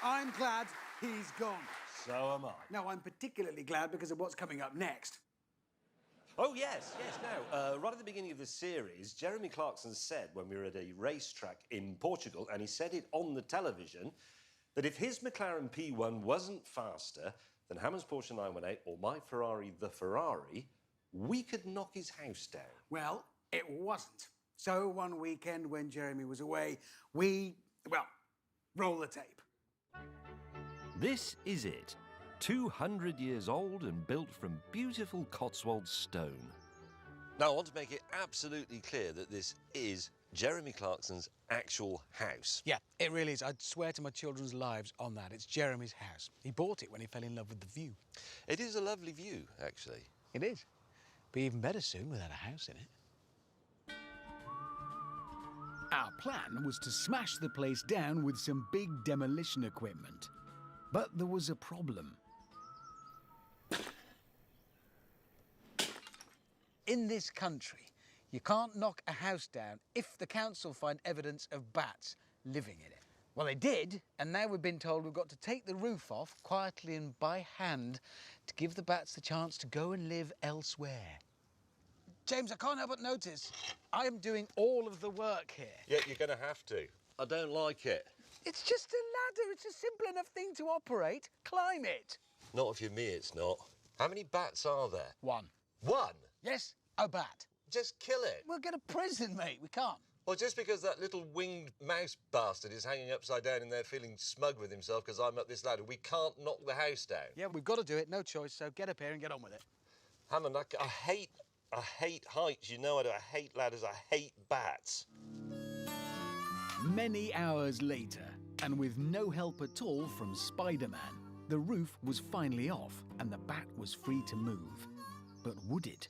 I'm glad he's gone. So am I. No, I'm particularly glad because of what's coming up next. Oh, yes. Now, right at the beginning of the series, Jeremy Clarkson said when we were at a racetrack in Portugal, and he said it on the television, that if his McLaren P1 wasn't faster than Hammond's Porsche 918 or my Ferrari, the Ferrari, we could knock his house down. Well, it wasn't. So one weekend when Jeremy was away, we, well, roll the tape. This is it. 200 years old and built from beautiful Cotswold stone. Now, I want to make it absolutely clear that this is Jeremy Clarkson's actual house. Yeah, it really is. I'd swear to my children's lives on that. It's Jeremy's house. He bought it when he fell in love with the view. It is a lovely view, actually. It is. Be even better soon without a house in it. Our plan was to smash the place down with some big demolition equipment. But there was a problem. In this country, you can't knock a house down if the council find evidence of bats living in it. Well, they did, and now we've been told we've got to take the roof off quietly and by hand to give the bats the chance to go and live elsewhere. James, I can't help but notice I'm doing all of the work here. Yeah, you're going to have to. I don't like it. It's just a ladder. It's a simple enough thing to operate. Climb it. Not if you're me, it's not. How many bats are there? One. One? Yes, a bat. Just kill it. We'll get a prison, mate. We can't. Well, just because that little winged mouse bastard is hanging upside down in there feeling smug with himself because I'm up this ladder, we can't knock the house down. Yeah, we've got to do it. No choice. So get up here and get on with it. Hammond, I hate heights. You know I do. I hate ladders. I hate bats. Many hours later, and with no help at all from Spider-Man, the roof was finally off and the bat was free to move. But would it?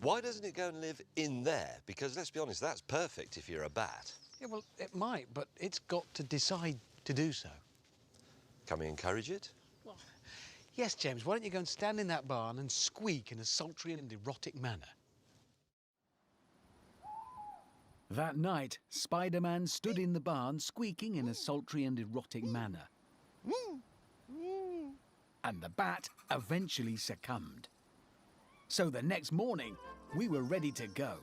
Why doesn't it go and live in there? Because, let's be honest, that's perfect if you're a bat. Yeah, well, it might, but it's got to decide to do so. Can we encourage it? Well, yes, James, why don't you go and stand in that barn and squeak in a sultry and erotic manner? That night, Spider-Man stood in the barn squeaking in a sultry and erotic manner. And the bat eventually succumbed. So the next morning, we were ready to go.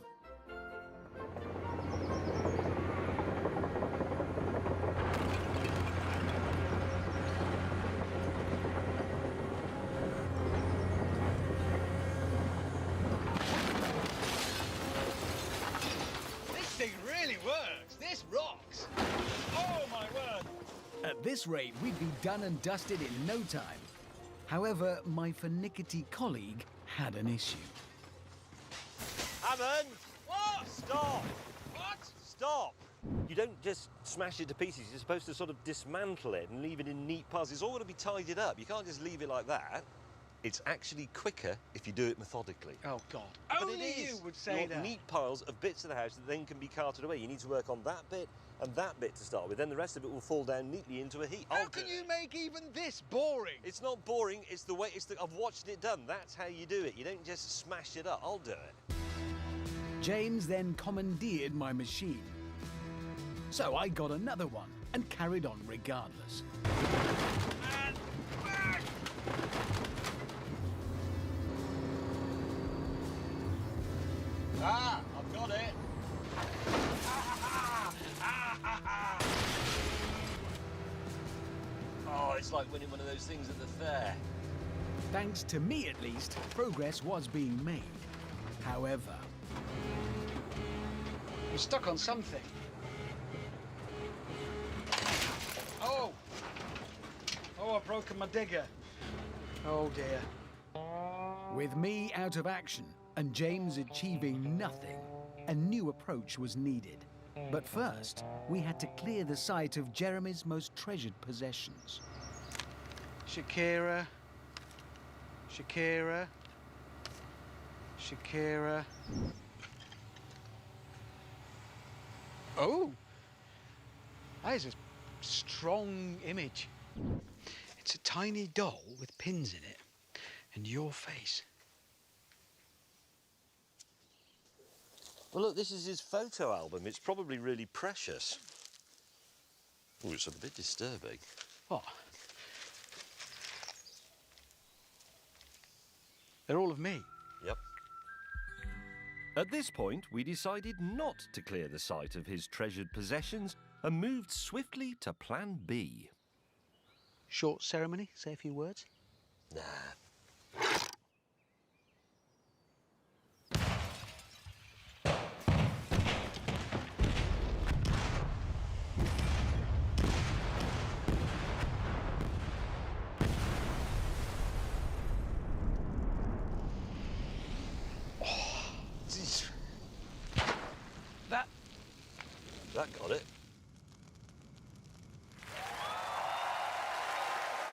This thing really works. This rocks. Oh, my word. At this rate, we'd be done and dusted in no time. However, my finicky colleague had an issue. Hammond! What? Stop! What? Stop! You don't just smash it to pieces. You're supposed to sort of dismantle it and leave it in neat piles. It's all got to be tidied up. You can't just leave it like that. It's actually quicker if you do it methodically. Oh, God. But Only it is. you would say You that. want neat piles of bits of the house that then can be carted away. You need to work on that bit and that bit to start with. Then the rest of it will fall down neatly into a heap. How can you make even this boring? It's not boring. It's the way. I've watched it done. That's how you do it. You don't just smash it up. I'll do it. James then commandeered my machine. So I got another one and carried on regardless. Ah, I've got it. Oh, it's like winning one of those things at the fair. Thanks to me, at least, progress was being made. However, We're stuck on something. Oh! Oh, I've broken my digger. Oh, dear. with me out of action and James achieving nothing, a new approach was needed. But first, we had to clear the site of Jeremy's most treasured possessions. Shakira. Shakira. Shakira. Oh! That is a strong image. It's a tiny doll with pins in it and your face. Well, look, this is his photo album. It's probably really precious. Oh, it's a bit disturbing. What? They're all of me. Yep. At this point, we decided not to clear the site of his treasured possessions and moved swiftly to Plan B. Short ceremony, say a few words. Nah.